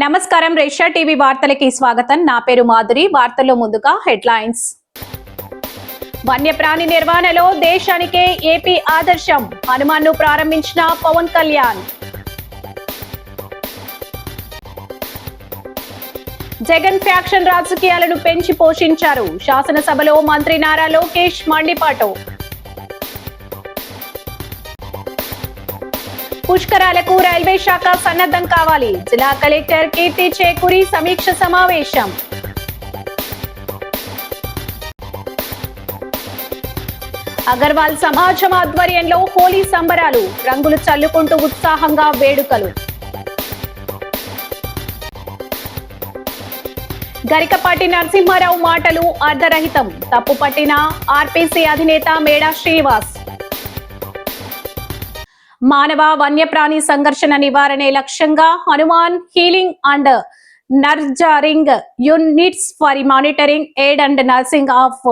నమస్కారం రేషియా టీవీ వార్తలకి స్వాగతం. నా పేరు మాధురి. వార్తల్లో ముందుగా హెడ్లైన్స్. వన్యప్రాణి నిర్వహణలో దేశానికే ఏపీ ఆదర్శం. హనుమాన్ను ప్రారంభించిన పవన్ కళ్యాణ్. జగన్ ఫ్యాక్షన్ రాజకీయాలను పెంచి పోషించారు. శాసనసభలో మంత్రి నారా లోకేష్ మండిపాటు. పుష్కరాలకు రైల్వే శాఖ సన్నద్ధం కావాలి. జిల్లా కలెక్టర్ కీర్తి చేకూరి సమీక్ష సమావేశం. అగర్వాల్ సమాజం ఆధ్వర్యంలో హోలీ సంబరాలు. రంగులు చల్లుకుంటూ ఉత్సాహంగా వేడుకలు. గరికపాటి నరసింహారావు మాటలు అర్ధరహితం. తప్పుపట్టిన ఆర్పీసీ అధినేత మేడా శ్రీనివాస్. మానవ వన్యప్రాణి సంఘర్షణ నివారణే లక్ష్యంగా Hanuman healing and nurturing units for monitoring aid and nursing of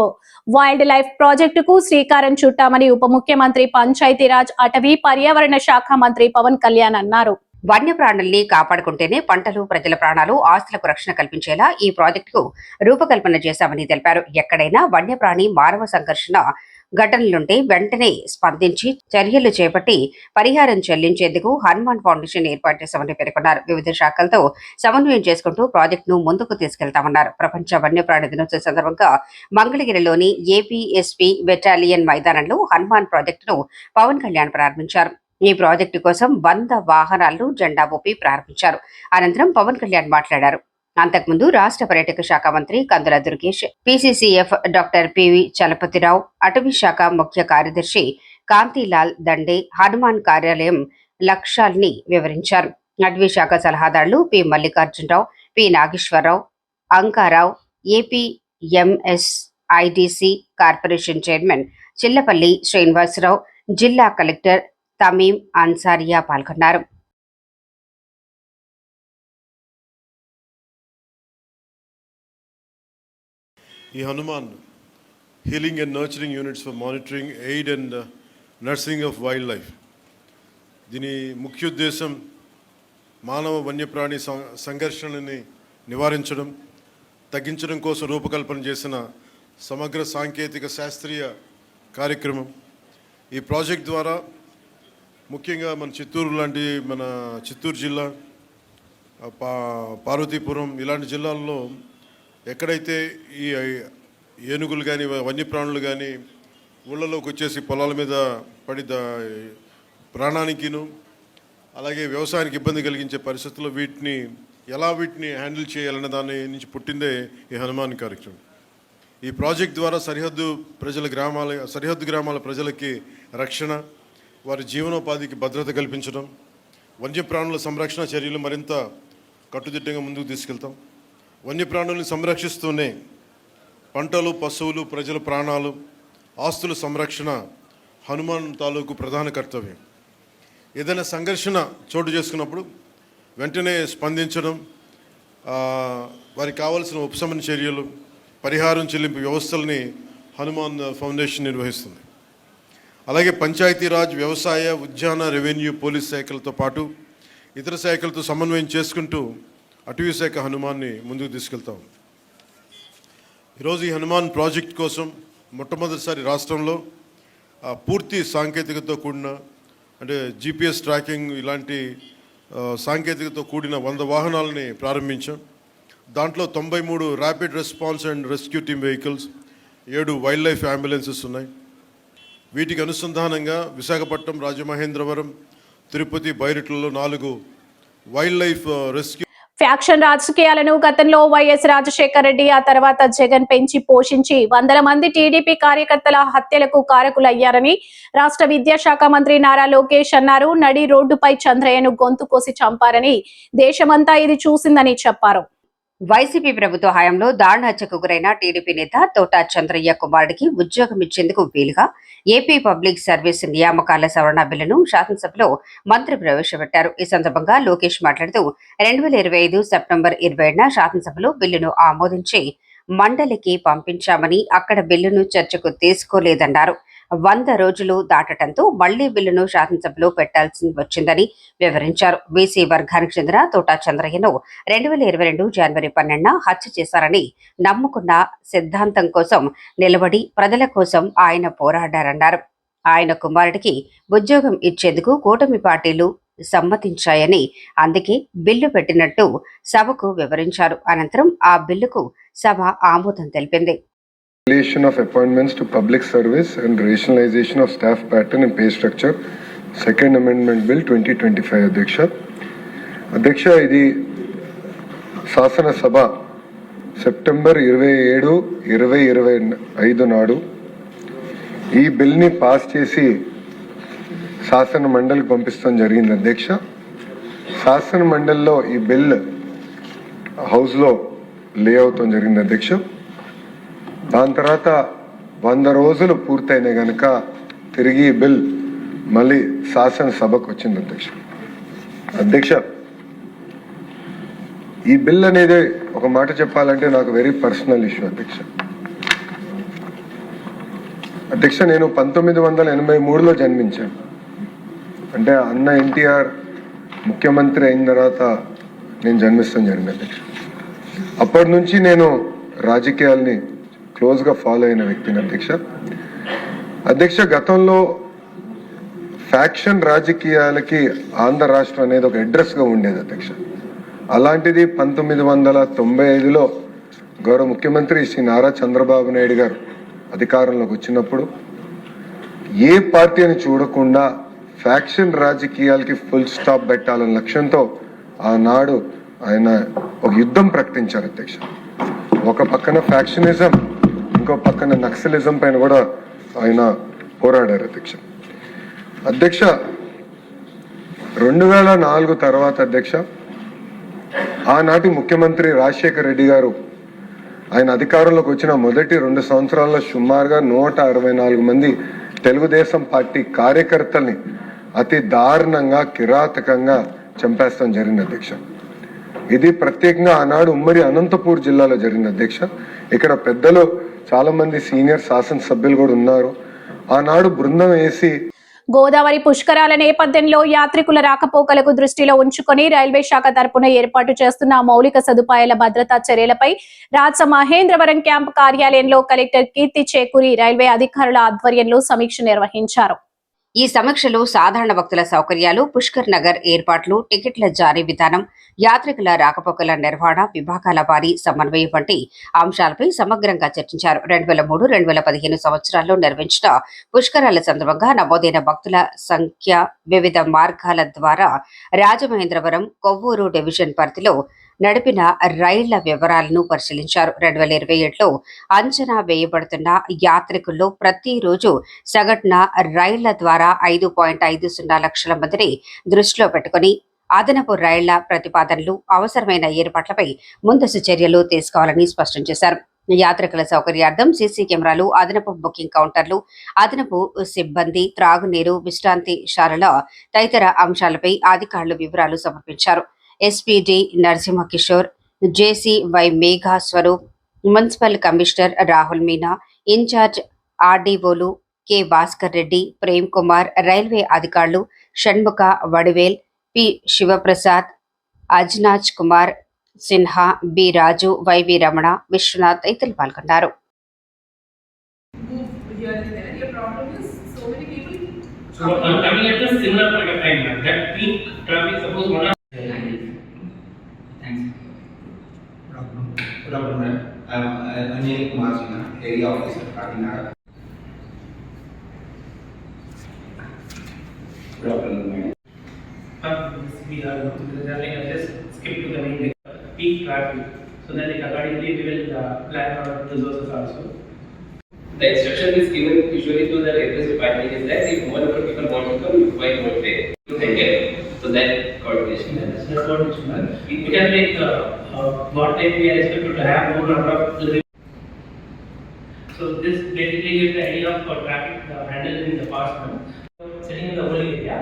wild life ప్రాజెక్టుకు శ్రీకారం చుట్టామని ఉప ముఖ్యమంత్రి పంచాయతీరాజ్ అటవీ పర్యావరణ శాఖ మంత్రి పవన్ కళ్యాణ్ అన్నారు. వన్యప్రాణుల్ని కాపాడుకుంటేనే పంటలు, ప్రజల ప్రాణాలు, ఆస్తులకు రక్షణ కల్పించేలా ఈ ప్రాజెక్టుకు రూపకల్పన చేశామని తెలిపారు. ఎక్కడైనా వన్యప్రాణి మానవ సంఘర్షణ ఘటనలుంటే వెంటనే స్పందించి చర్యలు చేపట్టి పరిహారం చెల్లించేందుకు హనుమాన్ ఫౌండేషన్ ఏర్పాటు చేశామని పేర్కొన్నారు. వివిధ శాఖలతో సమన్వయం చేసుకుంటూ ప్రాజెక్టును ముందుకు తీసుకెళ్తామన్నారు. ప్రపంచ వన్యప్రాణి దినోత్సవ సందర్భంగా మంగళగిరిలోని ఏపీఎస్పీ బెటాలియన్ మైదానంలో హనుమాన్ ప్రాజెక్టును పవన్ కళ్యాణ్ ప్రారంభించారు. ఈ ప్రాజెక్టు కోసం 100 వాహనాలను జెండా ఊపి ప్రారంభించారు. అనంతరం పవన్ కళ్యాణ్ మాట్లాడారు. అంతకుముందు రాష్ట్ర పర్యాటక శాఖ మంత్రి Kandula Durgesh, PCCF doctor P V Chalapathirao, అటవీ శాఖ ముఖ్య కార్యదర్శి కాంతిలాల్ దండే హనుమాన్ కార్యాలయం లక్ష్యాల్ని వివరించారు. అటవీ శాఖ సలహాదారులు P Mallikarjunarao, P Nageswararao, Ankarao, APMS IDC corporation chairman Chillapalli Srinivasarao, జిల్లా కలెక్టర్ తమీం అన్సారియా పాల్గొన్నారు. ఈ Hanuman healing and nurturing units for monitoring aid and nursing of wild life, దీని ముఖ్య ఉద్దేశం మానవ వన్యప్రాణి సంఘర్షణని నివారించడం, తగ్గించడం కోసం రూపకల్పన చేసిన సమగ్ర సాంకేతిక శాస్త్రీయ కార్యక్రమం. ఈ ప్రాజెక్ట్ ద్వారా ముఖ్యంగా మన చిత్తూరు జిల్లా, పార్వతీపురం ఇలాంటి జిల్లాల్లో ఎక్కడైతే ఈ ఏనుగులు కానీ వన్యప్రాణులు కానీ ఊళ్ళలోకి వచ్చేసి పొలాల మీద పడి ప్రాణానికిను అలాగే వ్యవసాయానికి ఇబ్బంది కలిగించే పరిస్థితుల్లో వీటిని హ్యాండిల్ చేయాలన్న దాని నుంచి పుట్టిందే ఈ హనుమాన్ కార్యక్రమం. ఈ ప్రాజెక్ట్ ద్వారా సరిహద్దు గ్రామాల ప్రజలకి రక్షణ, వారి జీవనోపాధికి భద్రత కల్పించడం, వన్యప్రాణుల సంరక్షణ చర్యలు మరింత కట్టుదిట్టంగా ముందుకు తీసుకెళ్తాం. వన్యప్రాణుల్ని సంరక్షిస్తూనే పంటలు, పశువులు, ప్రజల ప్రాణాలు, ఆస్తుల సంరక్షణ హనుమాన్ తాలూకు ప్రధాన కర్తవ్యం. ఏదైనా సంఘర్షణ చోటు చేసుకున్నప్పుడు వెంటనే స్పందించడం, వారికి కావాల్సిన ఉపశమన చర్యలు, పరిహారం చెల్లింపు వ్యవస్థల్ని హనుమాన్ ఫౌండేషన్ నిర్వహిస్తుంది. అలాగే పంచాయతీరాజ్, వ్యవసాయ, ఉద్యాన, రెవెన్యూ, పోలీస్ శాఖలతో పాటు ఇతర శాఖలతో సమన్వయం చేసుకుంటూ అటవీ శాఖ హనుమాన్ని ముందుకు తీసుకెళ్తాం. ఈరోజు ఈ హనుమాన్ ప్రాజెక్ట్ కోసం మొట్టమొదటిసారి రాష్ట్రంలో పూర్తి సాంకేతికతతో కూడిన, అంటే జీపీఎస్ ట్రాకింగ్ ఇలాంటి సాంకేతికతతో కూడిన 100 వాహనాలని ప్రారంభించాం. దాంట్లో 93 rapid response and rescue team vehicles, 7 wildlife ambulances ఉన్నాయి. వీటికి అనుసంధానంగా విశాఖపట్నం, రాజమహేంద్రవరం, తిరుపతి, బైరెట్లలో 4 వైల్డ్ లైఫ్ రెస్క్యూ. ఫ్యాక్షన్ రాజకీయాలను గతంలో వైఎస్ రాజశేఖర రెడ్డి, ఆ తర్వాత జగన్ పెంచి పోషించి వందల మంది టీడీపీ కార్యకర్తల హత్యలకు కారకులయ్యారని రాష్ట్ర విద్యాశాఖ మంత్రి నారా లోకేష్ అన్నారు. నడి రోడ్డుపై చంద్రయ్యను గొంతు కోసి చంపారని దేశమంతా ఇది చూసిందని చెప్పారు. వైసీపీ ప్రభుత్వ హయాంలో దారుణ హత్యకు గురైన టీడీపీ నేత తోట చంద్రయ్య కుమారుడికి ఉద్యోగం ఇచ్చేందుకు వీలుగా ఏపీ పబ్లిక్ సర్వీస్ నియామకాల సవరణ బిల్లును శాసనసభలో మంత్రి ప్రవేశపెట్టారు. ఈ సందర్భంగా లోకేష్ మాట్లాడుతూ 2025 సెప్టెంబర్ 20న శాసనసభలో బిల్లును ఆమోదించి మండలికి పంపించామని, అక్కడ బిల్లును చర్చకు తీసుకోలేదన్నారు. 100 రోజులు దాటడంతో మళ్లీ బిల్లును శాసనసభలో పెట్టాల్సి వచ్చిందని వివరించారు. బీసీ వర్గానికి చెందిన తోటా చంద్రయ్యను 2022 జనవరి 12న హత్య చేశారని నమ్ముకున్న సిద్ధాంతం కోసం నిలబడి ప్రజల కోసం ఆయన పోరాడారన్నారు. ఆయన కుమారుడికి ఉద్యోగం ఇచ్చేందుకు కూటమి పార్టీలు సమ్మతించాయని, అందుకే బిల్లు పెట్టినట్టు సభకు వివరించారు. అనంతరం ఆ బిల్లుకు సభ ఆమోదం తెలిపింది. Relation of appointments to public service and rationalization of staff pattern and pay structure, Second Amendment Bill 2025 అధ్యక్ష ఇది శాసన సభ సెప్టెంబర్ 27, 2025 నాడు ఈ బిల్ని పాస్ చేసి శాసన మండలికి పంపిస్తాం జరిగింది. అధ్యక్ష శాసన మండలిలో ఈ బిల్ హౌస్లో లే అవుతాం జరిగింది. అధ్యక్ష దాని తర్వాత 100 రోజులు పూర్తయినాయి కనుక తిరిగి ఈ బిల్ మళ్ళీ శాసనసభకు వచ్చింది. అధ్యక్ష ఈ బిల్ అనేది ఒక మాట చెప్పాలంటే నాకు వెరీ పర్సనల్ ఇష్యూ. అధ్యక్ష నేను 1983లో జన్మించాను. అంటే అన్న ఎన్టీఆర్ ముఖ్యమంత్రి అయిన తర్వాత నేను జన్మిస్తాను జరిగింది. అధ్యక్ష అప్పటి నుంచి నేను రాజకీయాల్ని క్లోజ్గా ఫాలో అయిన వ్యక్తిని. అధ్యక్ష గతంలో ఫ్యాక్షన్ రాజకీయాలకి ఆంధ్ర రాష్ట్రం అనేది ఒక అడ్రస్గా ఉండేది. అధ్యక్ష అలాంటిది 1995లో గౌరవ ముఖ్యమంత్రి శ్రీ నారా చంద్రబాబు నాయుడు గారు అధికారంలోకి వచ్చినప్పుడు ఏ పార్టీ అని చూడకుండా ఫ్యాక్షన్ రాజకీయాలకి ఫుల్ స్టాప్ పెట్టాలన్న లక్ష్యంతో ఆనాడు ఆయన ఒక యుద్ధం ప్రకటించారు. అధ్యక్ష ఒక పక్కన ఫ్యాక్షనిజం, ఇంకో పక్కన నక్సలిజం పైన కూడా ఆయన పోరాడారు. అధ్యక్ష 2004 తర్వాత అధ్యక్ష ఆనాటి ముఖ్యమంత్రి రాజశేఖర్ రెడ్డి గారు ఆయన అధికారంలోకి వచ్చిన మొదటి 2 సంవత్సరాల్లో సుమారుగా 164 మంది తెలుగుదేశం పార్టీ కార్యకర్తల్ని అతి దారుణంగా కిరాతకంగా చంపేస్తాం జరిగింది. అధ్యక్ష ఇది ప్రత్యేకంగా ఆనాడు ఉమ్మడి అనంతపూర్ జిల్లాలో జరిగింది. అధ్యక్ష ఇక్కడ పెద్దలు చాలా మంది సీనియర్ శాసనసభ్యులు కూడా ఉన్నారు. ఆనాడు బృందం వేసి గోదావరి పుష్కరాల నేపథ్యంలో యాత్రికుల రాకపోకలకు దృష్టిలో ఉంచుకొని రైల్వే శాఖ తరపున ఏర్పాటు చేస్తున్న మౌలిక సదుపాయాల భద్రతా చర్యలపై రాజమహేంద్రవరం క్యాంపు కార్యాలయంలో కలెక్టర్ కీర్తి చేకూరి రైల్వే అధికారుల ఆధ్వర్యంలో సమీక్ష నిర్వహించారు. ఈ సమీక్షలో సాధారణ భక్తుల సౌకర్యాలు, పుష్కర్ నగర్ ఏర్పాట్లు, టికెట్ల జారీ విధానం, యాత్రికుల రాకపోకల నిర్వహణ, విభాగాల వారీ సమన్వయం వంటి అంశాలపై సమగ్రంగా చర్చించారు. 2003-2015 సంవత్సరాల్లో నిర్వహించిన పుష్కరాల సందర్భంగా నమోదైన భక్తుల సంఖ్య, వివిధ మార్గాల ద్వారా రాజమహేంద్రవరం, కొవ్వూరు డివిజన్ పరిధిలో నడిపిన రైళ్ల వివరాలను పరిశీలించారు. 2027లో అంచనా వేయబడుతున్న యాత్రికుల్లో ప్రతిరోజు సగటున రైళ్ల ద్వారా 5.50 లక్షల మందిని దృష్టిలో పెట్టుకుని అదనపు రైళ్ల ప్రతిపాదనలు, అవసరమైన ఏర్పాట్లపై ముందస్తు చర్యలు తీసుకోవాలని స్పష్టం చేశారు. యాత్రికుల సౌకర్యార్థం సీసీ కెమెరాలు, అదనపు బుకింగ్ కౌంటర్లు, అదనపు సిబ్బంది, త్రాగునీరు, విశ్రాంతి శాలల తదితర అంశాలపై అధికారులు వివరాలు సమర్పించారు. ఎస్పీడి నరసింహ కిషోర్, జేసీవై Megha Swaroop, municipal commissioner Rahul Meena, in charge ఆర్డీఓలు కె భాస్కర్ రెడ్డి, ప్రేమ్ కుమార్, రైల్వే అధికారులు షణ్ముఖ, వడివేల్, పి శివప్రసాద్, అజ్నాజ్ కుమార్ సిన్హా, బి రాజు, వైవి రమణ, విశ్వనాథ్ తదితరులు పాల్గొన్నారు. Coming at a similar point of time, that peak traffic, suppose one. Thanks. Good afternoon, I'm Anil Kumar Sinha, Area Officer, Kakinada. Good afternoon, madam. We are just skip to the main peak traffic, so that accordingly we will plan our resources also. The instruction is given usually to the railways department is that if more number of people want to come, why not pay? To take care. So that coordination. That's what we should. We can make what time we are expected to have more number of. So this basically gives the idea of traffic handled in the past now. Setting in the whole area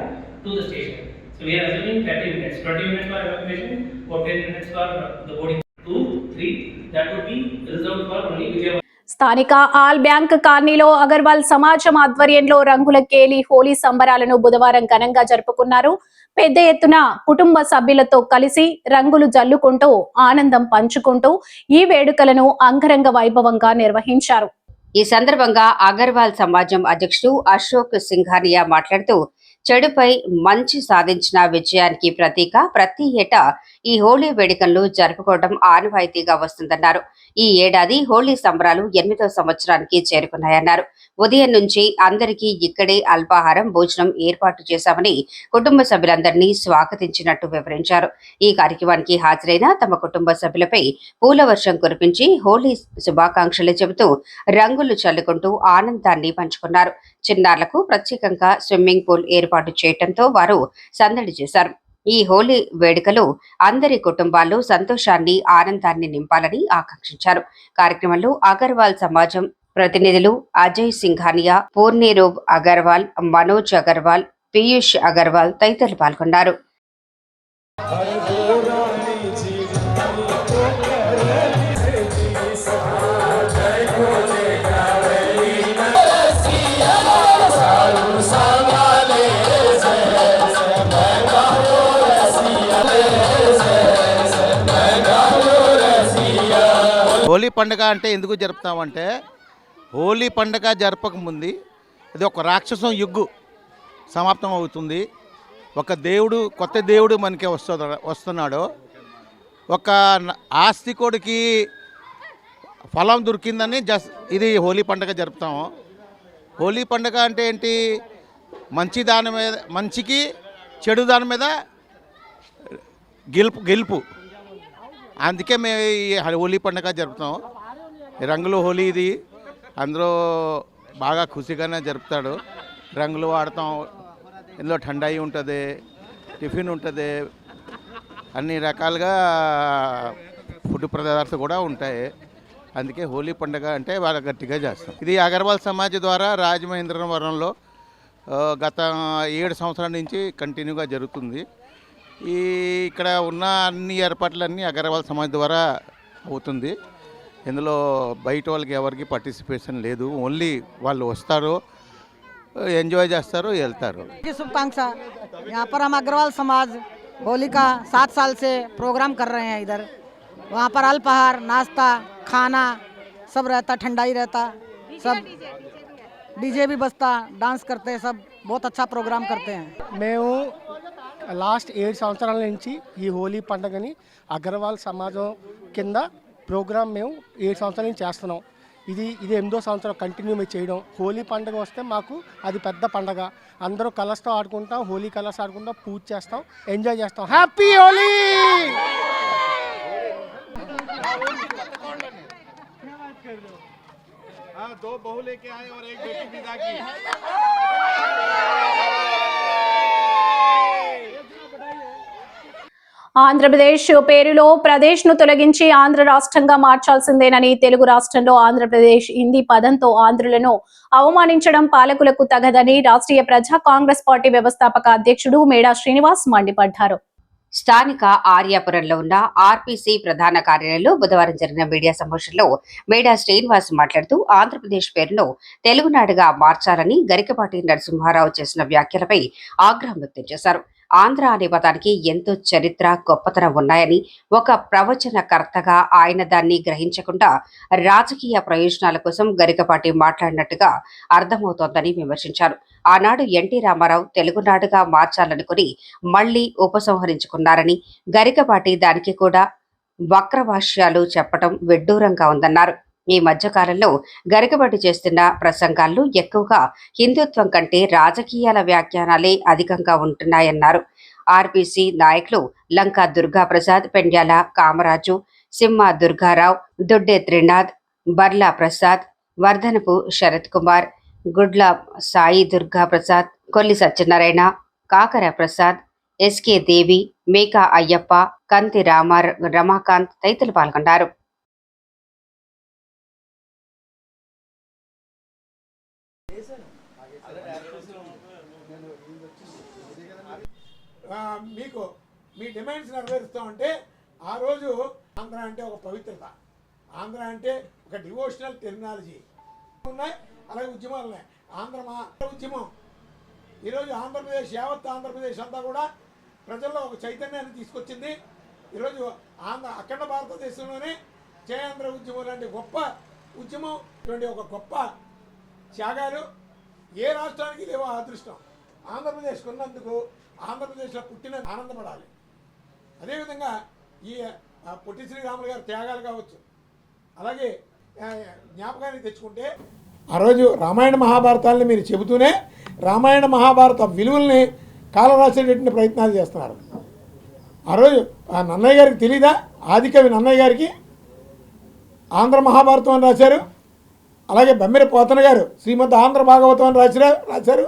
to the station. So we are assuming 30 minutes, 20 minutes for evacuation, 40 minutes for the boarding. 2, 3, that would be reserved for only Vijayawada. స్థానిక all bank కాలనీలో అగర్వాల్ సమాజం ఆధ్వర్యంలో రంగుల కేలి హోలీ సంబరాలను బుధవారం ఘనంగా జరుపుకున్నారు. పెద్ద ఎత్తున కుటుంబ సభ్యులతో కలిసి రంగులు జల్లుకుంటూ ఆనందం పంచుకుంటూ ఈ వేడుకలను అంగరంగ వైభవంగా నిర్వహించారు. ఈ సందర్భంగా అగర్వాల్ సమాజం అధ్యక్షుడు అశోక్ సింఘానియా మాట్లాడుతూ చెడుపై మంచి సాధించిన విజయానికి ప్రతీక ప్రతి ఏటా ఈ హోలీ వేడుకలను జరుపుకోవడం ఆనవాయితీగా వస్తుందన్నారు. ఈ ఏడాది హోలీ సంబరాలు 8వ సంవత్సరానికి చేరుకున్నాయన్నారు. ఉదయం నుంచి అందరికీ ఇక్కడే అల్పాహారం భోజనం ఏర్పాటు చేశామని కుటుంబ సభ్యులందరినీ స్వాగతించినట్టు వివరించారు. ఈ కార్యక్రమానికి హాజరైన తమ కుటుంబ సభ్యులపై పూల వర్షం కురిపించి హోలీ శుభాకాంక్షలు చెబుతూ రంగులు చల్లుకుంటూ ఆనందాన్ని పంచుకున్నారు. చిన్నారులకు ప్రత్యేకంగా స్విమ్మింగ్ పూల్ ఏర్పాటు చేయడంతో వారు సందడి చేశారు. ఈ హోలీ వేడుకలు అందరి కుటుంబాల్లో సంతోషాన్ని ఆనందాన్ని నింపాలని ఆకాంక్షించారు. కార్యక్రమంలో అగర్వాల్ సమాజం ప్రతినిధులు అజయ్ సింఘానియా, పూర్ణిరూప్ అగర్వాల్, మనోజ్ అగర్వాల్, పీయూష్ అగర్వాల్ తదితరులు పాల్గొన్నారు. హోలీ పండుగ అంటే ఎందుకు జరుపుతామంటే హోలీ పండుగ జరపకముందు ఇది ఒక రాక్షసం యుగ్గు సమాప్తం అవుతుంది. ఒక దేవుడు కొత్త దేవుడు మనకి వస్తున్నాడు. ఒక ఆస్తికుడికి ఫలం దొరికిందని ఇది హోలీ పండుగ జరుపుతాము. హోలీ పండుగ అంటే ఏంటి? మంచి దాని మీద మంచికి చెడు దాని మీద గెలుపు. అందుకే మేము ఈ హోలీ పండుగ జరుపుతాం. రంగులు హోలీ ఇది అందరూ బాగా ఖుషిగానే జరుపుతాడు. రంగులు వాడతాం. ఇందులో ఠండాయి ఉంటుంది, టిఫిన్ ఉంటుంది, అన్ని రకాలుగా ఫుడ్ పదార్థాలు కూడా ఉంటాయి. అందుకే హోలీ పండుగ అంటే బాగా గట్టిగా చేస్తాం. ఇది అగర్వాల్ సమాజ్ ద్వారా రాజమహేంద్రవరంలో గత 7 సంవత్సరాల నుంచి కంటిన్యూగా జరుగుతుంది. ఇక్కడ ఉన్న అన్ని ఏర్పాట్లన్నీ అగర్వాల్ సమాజ్ ద్వారా అవుతుంది. ఇందులో బయట వాళ్ళకి ఎవరికి పార్టిసిపేషన్ లేదు. ఓన్లీ వాళ్ళు వస్తారు, ఎంజాయ్ చేస్తారు, వెళ్తారు. शुभकांक्षा। यहाँ पर हम अग्रवाल समाज होली का 7 साल से प्रोग्राम कर रहे हैं इधर। वहाँ पर अल्पाहार, नाश्ता, खाना सब रहता, ठंडाई रहता, सब डीजे भी बजता, डांस करते हैं, सब बहुत अच्छा प्रोग्राम करते हैं। మేము లాస్ట్ 7 సంవత్సరాల నుంచి ఈ హోలీ పండుగని అగర్వాల్ సమాజం కింద ప్రోగ్రామ్ మేము 7 సంవత్సరాల నుంచి చేస్తున్నాం. ఇది 8వ సంవత్సరం కంటిన్యూ మేము చేయడం. హోలీ పండుగ వస్తే మాకు అది పెద్ద పండుగ. అందరూ కలర్స్తో ఆడుకుంటాం, హోలీ కలర్స్ ఆడుకుంటాం, పూజ చేస్తాం, ఎంజాయ్ చేస్తాం. హ్యాపీ హోలీ! दो बहू लेके आए और एक बेटी विदा की। ఆంధ్రప్రదేశ్ పేరులో ప్రదేశ్ ను తొలగించి ఆంధ్ర రాష్ట్రంగా మార్చాల్సిందేనని తెలుగు రాష్ట్రంలో ఆంధ్రప్రదేశ్ హిందీ పదంతో ఆంధ్రులను అవమానించడం పాలకులకు తగదని రాష్ట్రీయ ప్రజా కాంగ్రెస్ పార్టీ వ్యవస్థాపక అధ్యక్షుడు మేడా శ్రీనివాస్ మండిపడ్డారు. స్థానిక ఆర్యాపురంలో ఉన్న ఆర్పీసీ ప్రధాన కార్యాలయంలో బుధవారం జరిగిన మీడియా సమావేశంలో మేడా శ్రీనివాస్ మాట్లాడుతూ ఆంధ్రప్రదేశ్ పేరును తెలుగునాడుగా మార్చాలని గరికపాటి నరసింహారావు చేసిన వ్యాఖ్యలపై ఆగ్రహం వ్యక్తం చేశారు. ఆంధ్ర అనే పదానికి ఎంతో చరిత్ర, గొప్పతనం ఉన్నాయని, ఒక ప్రవచనకర్తగా ఆయన దాన్ని గ్రహించకుండా రాజకీయ ప్రయోజనాల కోసం గరికపాటి మాట్లాడినట్టుగా అర్థమవుతోందని విమర్శించారు. ఆనాడు ఎన్టీ రామారావు తెలుగునాడుగా మార్చాలనుకుని మళ్లీ ఉపసంహరించుకున్నారని, గరికపాటి దానికి కూడా వక్రభాష్యాలు చెప్పడం విడ్డూరంగా ఉందన్నారు. ఈ మధ్యకాలంలో గరికపాటి చేస్తున్న ప్రసంగాల్లో ఎక్కువగా హిందుత్వం కంటే రాజకీయాల వ్యాఖ్యానాలే అధికంగా ఉంటున్నాయన్నారు. ఆర్పీసీ నాయకులు లంకా దుర్గాప్రసాద్, పెండ్యాల కామరాజు, సింహ దుర్గారావు, దొడ్డే త్రినాథ్, బర్లా ప్రసాద్, వర్ధనపు శరత్ కుమార్, గుడ్ల సాయి దుర్గాప్రసాద్, కొల్లి సత్యనారాయణ, కాకర ప్రసాద్, ఎస్కే దేవి, మేకా అయ్యప్ప, కంతి రమాకాంత్ తదితరులు పాల్గొన్నారు. మీకు మీ డిమాండ్స్ నెరవేరుస్తామంటే ఆ రోజు ఆంధ్ర అంటే ఒక పవిత్రత, ఆంధ్ర అంటే ఒక డివోషనల్ టెర్మినాలజీ ఉన్నాయి, అలాగే ఉద్యమాలు ఉన్నాయి. ఉద్యమం ఈరోజు ఆంధ్రప్రదేశ్, యావత్ ఆంధ్రప్రదేశ్ అంతా కూడా ప్రజల్లో ఒక చైతన్యాన్ని తీసుకొచ్చింది. ఈరోజు అఖండ భారతదేశంలోనే జయాంధ్ర ఉద్యమం లాంటి గొప్ప ఉద్యమం, ఇటువంటి ఒక గొప్ప త్యాగాలు ఏ రాష్ట్రానికి లేవో అదృష్టం ఆంధ్రప్రదేశ్కి ఉన్నందుకు ఆంధ్రప్రదేశ్లో పుట్టిన ఆనందపడాలి. అదేవిధంగా ఈ పొట్టి శ్రీరాములు గారి త్యాగాలు కావచ్చు, అలాగే జ్ఞాపకానికి తెచ్చుకుంటే ఆ రోజు రామాయణ మహాభారతాలని మీరు చెబుతూనే రామాయణ మహాభారత విలువల్ని కాలరాసేటటువంటి ప్రయత్నాలు చేస్తున్నారు. ఆ రోజు ఆ నన్నయ్య గారికి తెలీదా? ఆదికవి నన్నయ్య గారికి ఆంధ్ర మహాభారతం అని రాశారు. అలాగే బమ్మెర పోతన గారు శ్రీమద్ ఆంధ్ర భాగవతం అని రాశారు.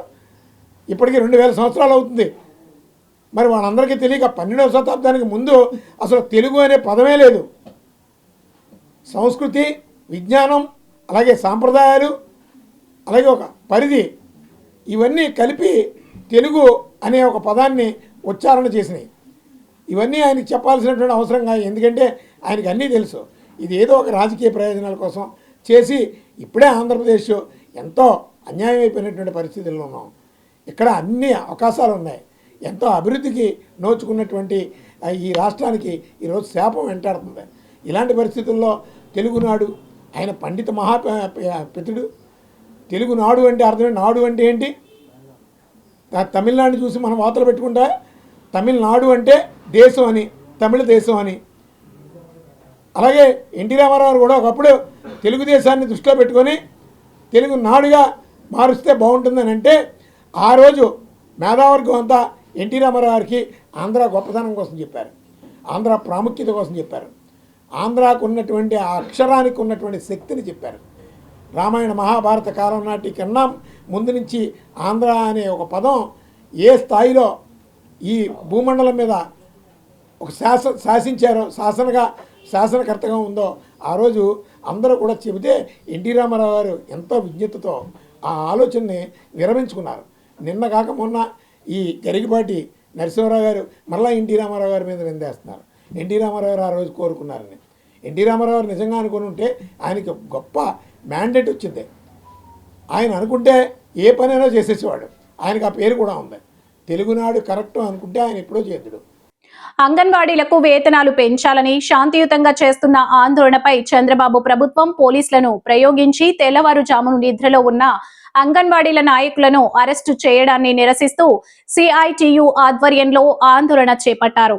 ఇప్పటికీ 2000 సంవత్సరాలు అవుతుంది. మరి వాళ్ళందరికీ తెలియక 12వ శతాబ్దానికి ముందు అసలు తెలుగు అనే పదమే లేదు. సంస్కృతి, విజ్ఞానం, అలాగే సాంప్రదాయాలు, అలాగే ఒక పరిధి, ఇవన్నీ కలిపి తెలుగు అనే ఒక పదాన్ని ఉచ్చారణ చేసినాయి. ఇవన్నీ ఆయనకి చెప్పాల్సినటువంటి అవసరంగా, ఎందుకంటే ఆయనకి అన్నీ తెలుసు. ఇది ఏదో ఒక రాజకీయ ప్రయోజనాల కోసం చేసి ఇప్పుడే ఆంధ్రప్రదేశ్ ఎంతో అన్యాయం అయిపోయినటువంటి పరిస్థితుల్లో ఉన్నాం. ఇక్కడ అన్ని అవకాశాలు ఉన్నాయి. ఎంతో అభివృద్ధికి నోచుకున్నటువంటి ఈ రాష్ట్రానికి ఈరోజు శాపం వెంటాడుతుంది. ఇలాంటి పరిస్థితుల్లో తెలుగునాడు, ఆయన పండిత మహాపితుడు. తెలుగునాడు అంటే అర్థమే, నాడు అంటే ఏంటి? తమిళనాడు చూసి మనం వార్తలు పెట్టుకుంటా, తమిళనాడు అంటే దేశం అని, తమిళ దేశం అని. అలాగే ఎన్టీ రామారావు కూడా ఒకప్పుడు తెలుగుదేశాన్ని దృష్టిలో పెట్టుకొని తెలుగు నాడుగా మారుస్తే బాగుంటుందని అంటే, ఆ రోజు మేధావర్గం అంతా ఎన్టీ రామారావు గారికి ఆంధ్ర గొప్పతనం కోసం చెప్పారు, ఆంధ్ర ప్రాముఖ్యత కోసం చెప్పారు, ఆంధ్రాకు ఉన్నటువంటి ఆ అక్షరానికి ఉన్నటువంటి శక్తిని చెప్పారు. రామాయణ మహాభారత కాలం నాటి కన్నా ముందు నుంచి ఆంధ్ర అనే ఒక పదం ఏ స్థాయిలో ఈ భూమండలం మీద ఒక శాసించారో, శాసనకర్తగా ఉందో ఆ రోజు అందరూ కూడా చెబితే ఎన్టీ రామారావు గారు ఎంతో విజ్ఞతతో ఆ ఆలోచనని విరమించుకున్నారు. నిన్న కాక మొన్న ఈ గరికపాటి నరసింహారావు గారు మళ్ళీ ఎన్టీ రామారావు గారి మీద నిందేస్తున్నారు. ఎన్టీ రామారావు గారు ఆ రోజు కోరుకున్నారని. ఎన్టీ రామారావు గారు నిజంగా అనుకుని ఉంటే ఆయనకి గొప్ప మ్యాండేట్ వచ్చింది. ఆయన అనుకుంటే ఏ పనైనా చేసేసేవాడు. ఆయనకు ఆ పేరు కూడా ఉంది. తెలుగునాడు కరెక్ట్ అనుకుంటే ఆయన ఎప్పుడో చేతుడు. అంగన్వాడీలకు వేతనాలు పెంచాలని శాంతియుతంగా చేస్తున్న ఆందోళనపై చంద్రబాబు ప్రభుత్వం పోలీసులను ప్రయోగించి తెల్లవారుజామును నిద్రలో ఉన్న అంగన్వాడీల నాయకులను అరెస్టు చేయడాన్ని నిరసిస్తూ సిఐటియు ఆధ్వర్యంలో ఆందోళన చేపట్టారు.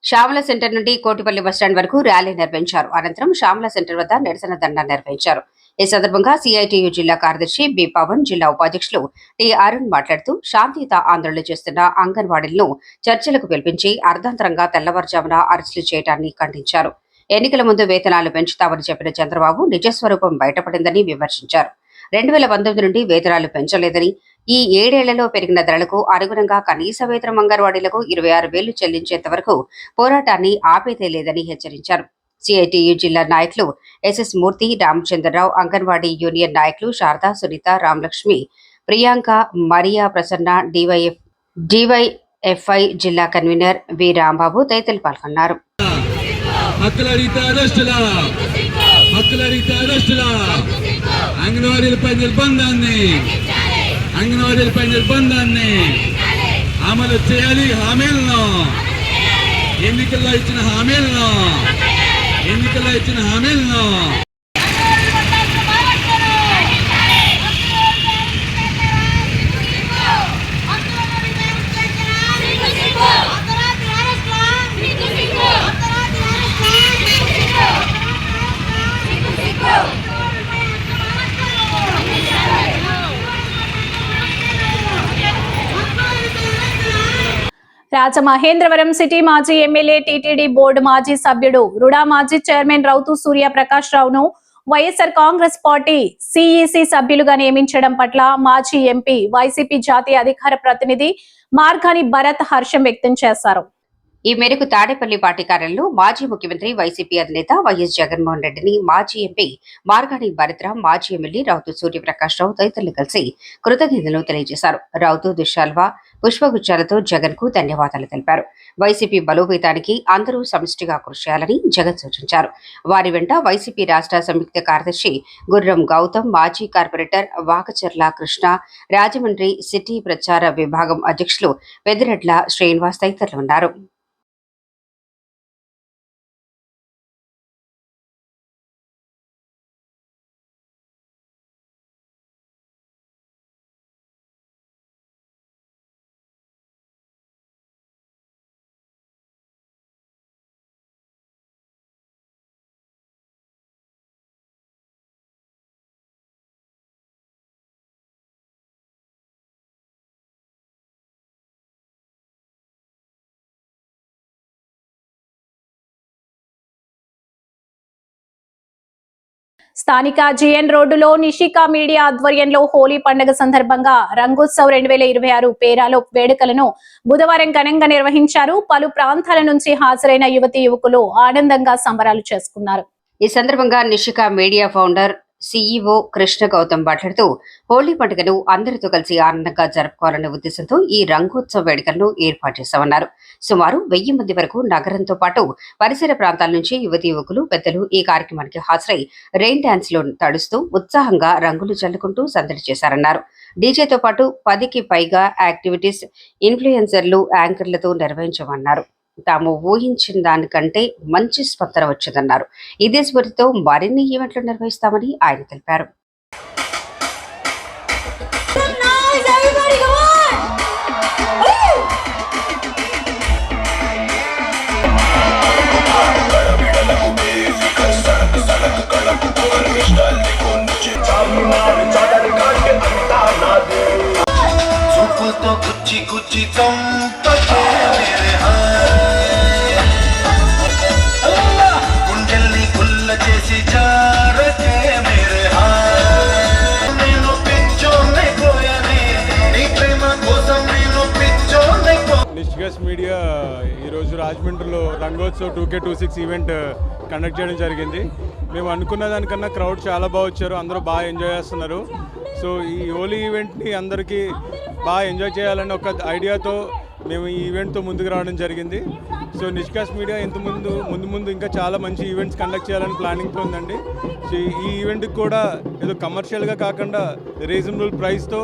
శ్యామల సెంటర్ నుండి కోటిపల్లి బస్టాండ్ వరకు ర్యాలీ నిర్వహించారు. అనంతరం శ్యామల సెంటర్ వద్ద నిరసన ధర్నా నిర్వహించారు. ఈ సందర్భంగా సిఐటియు జిల్లా కార్యదర్శి బి పవన్, జిల్లా ఉపాధ్యక్షులు టి అరుణ్ మాట్లాడుతూ శాంతియుత ఆందోళన చేస్తున్న అంగన్వాడీలను చర్చలకు పిలిపించి అర్ధాంతరంగా తెల్లవారుజామున అరెస్టులు చేయడాన్ని ఖండించారు. ఎన్నికల ముందు వేతనాలు పెంచుతామని చెప్పిన చంద్రబాబు నిజస్వరూపం బయటపడిందని విమర్శించారు. 2019 నుండి వేతనాలు పెంచలేదని, ఈ 7 ఏళ్లలో పెరిగిన ధరలకు అనుగుణంగా కనీస వేతనం అంగన్వాడీలకు 26,000 చెల్లించేంత వరకు పోరాటాన్ని ఆపేదే లేదని హెచ్చరించారు. సిఐటియు జిల్లా నాయకులు ఎస్ఎస్ మూర్తి, రామచంద్రరావు, అంగన్వాడీ యూనియన్ నాయకులు శారదా, సునీత, రామలక్ష్మి, ప్రియాంక, మరియా ప్రసన్న, డివైఎఫ్ఐ జిల్లా కన్వీనర్ వి రాంబాబు తదితరులు పాల్గొన్నారు. అంగన్వాడీలపై నిర్బంధాన్ని అమలు చేయాలి. హామీలను ఎన్నికల్లో ఇచ్చిన హామీలను రాజమహేంద్రవరం సిటీ మాజీ ఎమ్మెల్యే, టీటీడీ బోర్డు మాజీ సభ్యుడు, రుడా మాజీ చైర్మన్ రౌతు సూర్య ప్రకాష్ రావును వైఎస్ఆర్ కాంగ్రెస్ పార్టీ సిఈసి సభ్యులుగా నియమించడం పట్ల మాజీ ఎంపీ, వైసీపీ జాతీయ అధికార ప్రతినిధి మార్గాని భరత్ హర్షం వ్యక్తం చేశారు. ఈ మేరకు తాడేపల్లి పార్టీ కార్యాలయంలో మాజీ ముఖ్యమంత్రి వైసీపీ అధినేత వైఎస్ జగన్మోహన్ రెడ్డిని మాజీ ఎంపీ మార్గాని భరత్రాం, మాజీ ఎమ్మెల్యే రౌతు సూర్యప్రకాష్ రావు తదితరులు కలిసి కృతజ్ఞతలు తెలియజేశారు. రౌతు దుశాల్వా, పుష్పగుచ్చాలతో జగన్ కు ధన్యవాదాలు తెలిపారు. వైసీపీ బలోపేతానికి అందరూ సమిష్టిగా కృషి చేయాలని జగన్ సూచించారు. వారి వెంట వైసీపీ రాష్ట్ర సంయుక్త కార్యదర్శి గుర్రం గౌతమ్, మాజీ కార్పొరేటర్ వాకచర్ల కృష్ణ, రాజమండ్రి సిటీ ప్రచార విభాగం అధ్యక్షులు పెద్దిరెడ్ల శ్రీనివాస్ తదితరులు ఉన్నారు. స్థానిక జిఎన్ రోడ్డులో నిషికా మీడియా ఆధ్వర్యంలో హోలీ పండుగ సందర్భంగా రంగోత్సవ్ 2026 పేరాలో వేడుకలను బుధవారం ఘనంగా నిర్వహించారు. పలు ప్రాంతాల నుంచి హాజరైన యువతీ యువకులు ఆనందంగా సంబరాలు చేసుకున్నారు. ఈ సందర్భంగా Nishika media founder CEO Krishna Gautam మాట్లాడుతూ హోలీ పండుగను అందరితో కలిసి ఆనందంగా జరుపుకోవాలనే ఉద్దేశంతో ఈ రంగోత్సవ వేడుకలను ఏర్పాటు చేశామన్నారు. సుమారు 1000 మంది వరకు నగరంతో పాటు పరిసర ప్రాంతాల నుంచి యువతీ యువకులు, పెద్దలు ఈ కార్యక్రమానికి హాజరై రెయిన్ డాన్స్ లో తడుస్తూ ఉత్సాహంగా రంగులు చల్లుకుంటూ సందడి చేశారన్నారు. డీజేతో పాటు 10కి పైగా యాక్టివిటీస్ ఇన్ఫ్లుయెన్సర్లు, యాంకర్లతో నిర్వహించమన్నారు. తాము ఊహించిన దానికంటే మంచి స్పందన వచ్చిందన్నారు. ఇదే స్ఫూర్తితో మరిన్ని ఈవెంట్లు నిర్వహిస్తామని ఆయన తెలిపారు. నిష్కాస్ మీడియా ఈరోజు రాజమండ్రిలో రంగోత్సవ్ 2K26 ఈవెంట్ కండక్ట్ చేయడం జరిగింది. మేము అనుకున్న దానికన్నా క్రౌడ్ చాలా బాగా వచ్చారు, అందరూ బాగా ఎంజాయ్ చేస్తున్నారు. సో ఈ హోలీ ఈవెంట్ని అందరికీ బాగా ఎంజాయ్ చేయాలని ఒక ఐడియాతో మేము ఈ ఈవెంట్తో ముందుకు రావడం జరిగింది. సో నిష్కాస్ మీడియా ముందు ఇంకా చాలా మంచి ఈవెంట్స్ కండక్ట్ చేయాలని ప్లానింగ్తో ఉందండి. సో ఈ ఈవెంట్కి కూడా ఏదో కమర్షియల్గా కాకుండా రీజనబుల్ ప్రైస్తో,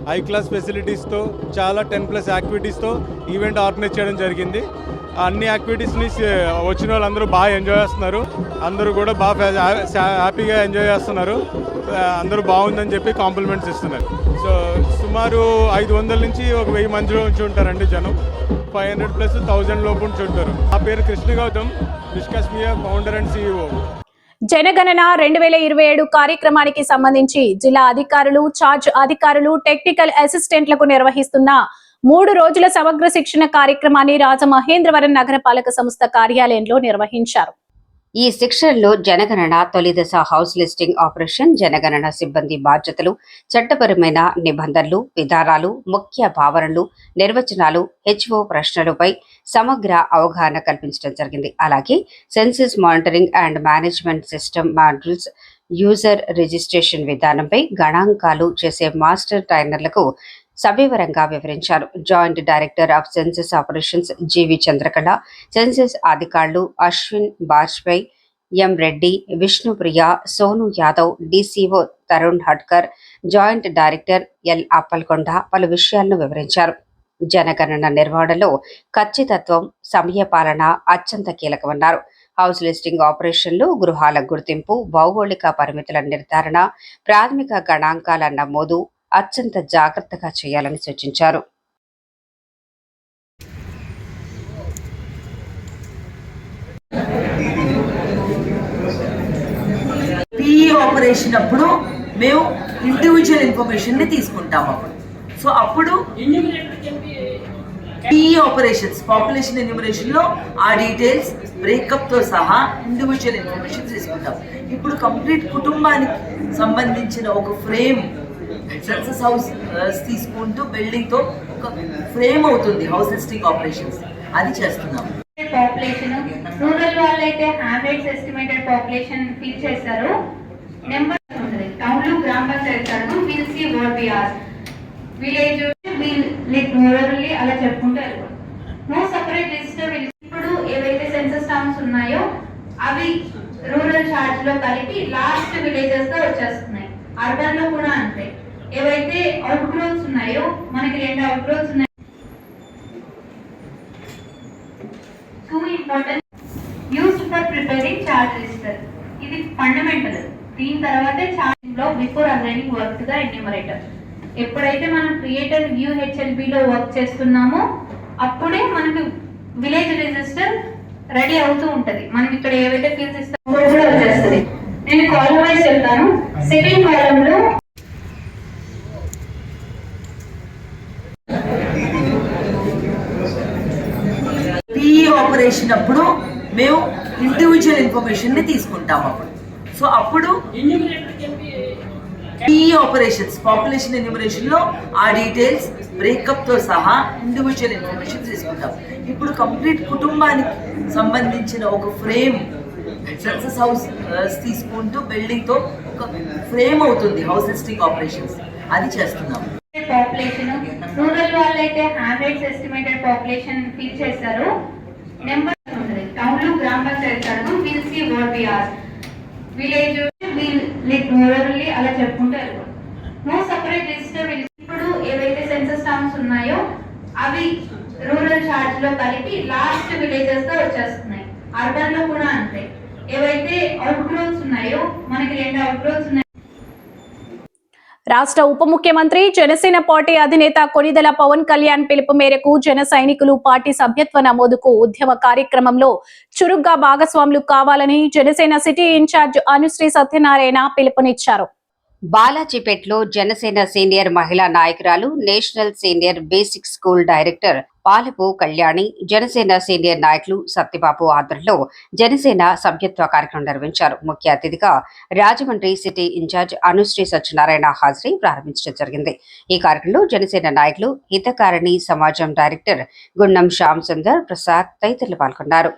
హై క్లాస్ ఫెసిలిటీస్తో, చాలా 10+ యాక్టివిటీస్తో ఈవెంట్ ఆర్గనైజ్ చేయడం జరిగింది. అన్ని యాక్టివిటీస్ని వచ్చిన వాళ్ళందరూ బాగా ఎంజాయ్ చేస్తున్నారు. అందరూ కూడా బాగా హ్యాపీగా ఎంజాయ్ చేస్తున్నారు. అందరూ బాగుందని చెప్పి కాంప్లిమెంట్స్ ఇస్తున్నారు. సో సుమారు 500 నుంచి 1000 మందిలో నుంచి ఉంటారండి జనం. 500+ 1000 లోపు నుంచి ఉంటారు. ఆ పేరు Krishna Gautam, Nishkas media founder and CEO. జనగణన 2027 కార్యక్రమానికి సంబంధించి జిల్లా అధికారులు, చార్జ్ అధికారులు, టెక్నికల్ అసిస్టెంట్లకు నిర్వహిస్తున్న 3 రోజుల సమగ్ర శిక్షణ కార్యక్రమాన్ని రాజమహేంద్రవరం నగరపాలక సంస్థ కార్యాలయంలో నిర్వహించారు. ఈ శిక్షణలో జనగణన తొలి దశ హౌస్ లిస్టింగ్ ఆపరేషన్, జనగణన సిబ్బంది బాధ్యతలు, చట్టపరమైన నిబంధనలు, విధానాలు, ముఖ్య భావనలు, నిర్వచనాలు, హెచ్ఓ ప్రశ్నలపై సమగ్ర అవగాహన కల్పించడం జరిగింది. అలాగే census monitoring and management system modules, user registration విధానంపై గణాంకాలు చేసే మాస్టర్ ట్రైనర్లకు సవివరంగా వివరించారు. Joint director of census operations G V Chandrakala, census అధికారులు Ashwin Bajpai, M Reddy, Vishnupriya, Sonu Yadav, DCO Tarun Hadkar, joint director L Appalakonda పలు విషయాలను వివరించారు. జనగణన నిర్వహణలో ఖచ్చితత్వం, సమయపాలన అత్యంత కీలకమన్నారు. హౌస్ లిస్టింగ్ ఆపరేషన్లు, గృహాల గుర్తింపు, భౌగోళిక పరిమితుల నిర్ధారణ, ప్రాథమిక గణాంకాల నమోదు అత్యంత జాగ్రత్తగా చేయాలని సూచించారు. ఆపరేషన్ అప్పుడు మేము ఇండివిజువల్ ఇన్ఫర్మేషన్ ని తీసుకుంటాం. అప్పుడు ఆపరేషన్స్ పాపులేషన్ ఎన్యూమరేషన్ లో ఆ డీటెయిల్స్ బ్రేకప్ తో సహా ఇండివిజువల్ ఇన్ఫర్మేషన్ తీసుకుంటాం. ఇప్పుడు కంప్లీట్ కుటుంబానికి సంబంధించిన ఒక ఫ్రేమ్ సెన్సస్ హౌస్ తీసుకుంటూ బిల్డింగ్ తో ఒక ఫ్రేమ్ అవుతుంది హౌస్ లిస్టింగ్ ఆపరేషన్స్, అది చేస్తున్నాం. పాపులేషన్, రూరల్ వాళ్ళైతే యావరేజ్ ఎస్టిమేటెడ్ పాపులేషన్ ఫీల్ చేస్తారు. నెంబర్ ఉంటుంది టౌన్లో గ్రామ పంచాయతీ అడుగు will see what we are village rurally అలా చెప్పుకుంటారు. No separate list. ఇప్పుడు ఏవైతే సెన్సస్ టౌన్స్ ఉన్నాయో అవి రూరల్ చార్జ్ లో కలిపి లాస్ట్ విలేజెస్ గా వచ్చేస్తున్నాయి. అర్బన్ లో కూడా అంతే. ఏవైతే అవుట్ గ్రోత్స్ ఉన్నాయో మనకి 2 అవుట్ గ్రోత్స్ ఉన్నాయి. 2 important used for preparing charge register. ఇది ఫండమెంటల్. దీని తర్వాతే చార్జ్ లో బిఫోర్ అసైనింగ్ వర్క్ గా ఎన్యూమరేటర్. ఎప్పుడైతే మనం క్రియేటర్ వ్యూ హెచ్ఎల్బి లో వర్క్ చేస్తున్నామో అప్పుడే మనకి విలేజ్ రిజిస్టర్ రెడీ అవుతూ ఉంటది. మనం ఇక్కడ ఏవైతే ఫీల్డ్స్ ఇస్తామో కూడా వచ్చేస్తుంది. నేను కాలం వైజ్ చెప్తాను. సెకండ్ కాలం లో ఆపరేషన్ అప్పుడు మేము ఇండివిజువల్ ఇన్ఫర్మేషన్ ని తీసుకుంటాము. సో అప్పుడు ఈ ఆపరేషన్స్ పాపులేషన్ ఎన్యూమరేషన్ లో ఆ డీటెయిల్స్ బ్రేకప్ తో సహా ఇండివిజువల్ ఇన్ఫర్మేషన్ తీసుకుంటాం. ఇప్పుడు కంప్లీట్ కుటుంబానికి సంబంధించిన ఒక ఫ్రేమ్ సెన్సస్ హౌస్ తీసుకుంటూ బిల్డింగ్ తో ఒక ఫ్రేమ్ అవుతుంది హౌస్ లిస్టింగ్ ఆపరేషన్స్, అది చేస్తున్నాం. పాపులేషన్, రూరల్ వాళ్ళైతే యావరేజ్ ఎస్టిమేటెడ్ పాపులేషన్ ఫీల్ చేస్తారు. నెంబర్ ఉంటుంది టౌన్లో గ్రామ పంచాయతీ అడుగు will see what we are village rurally అలా చెప్పుకుంటారు. No separate list. ఇప్పుడు ఏవైతే సెన్సస్ టౌన్స్ ఉన్నాయో అవి రూరల్ చార్జ్ లో కలిపి లాస్ట్ విలేజెస్ గా వచ్చేస్తున్నాయి. అర్బన్ లో కూడా అంతే. ఏవైతే అవుట్ గ్రోత్స్ ఉన్నాయో మనకి 2 అవుట్ గ్రోత్స్ ఉన్నాయి. రాష్ట్ర ఉప ముఖ్యమంత్రి జనసేన పార్టీ అధినేత కొనిదెల పవన్ కళ్యాణ్ పిలుపు మేరకు జన సైనికులు పార్టీ సభ్యత్వ నమోదుకు ఉద్యమ కార్యక్రమంలో చురుగ్గా భాగస్వాములు కావాలని జనసేన సిటీ ఇన్ఛార్జ్ అనుశ్రీ సత్యనారాయణ పిలుపునిచ్చారు. బాలాజీపేటలో జనసేన సీనియర్ మహిళా నాయకురాలు, national senior basic school director Palapu Kalyani, Janasena senior నాయకులు సత్యబాబు ఆధ్వర్యంలో జనసేన సభ్యత్వ కార్యక్రమం నిర్వహించారు. ముఖ్య అతిథిగా రాజమండ్రి సిటీ ఇన్ఛార్జ్ అనుశ్రీ సత్యనారాయణ హాజరై ప్రారంభించడం జరిగింది. ఈ కార్యక్రమంలో జనసేన నాయకులు, హితకారిణి సమాజం డైరెక్టర్ గుండం శ్యామ్ సుందర్ ప్రసాద్ తదితరులు పాల్గొన్నారు.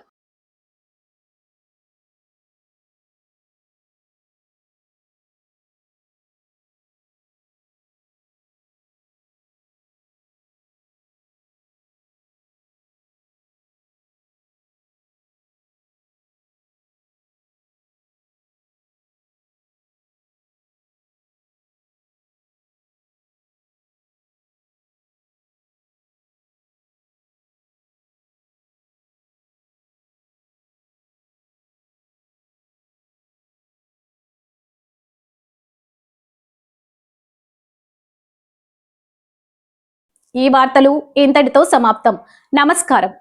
ఈ వార్తలు ఇంతటితో సమాప్తం. నమస్కారం.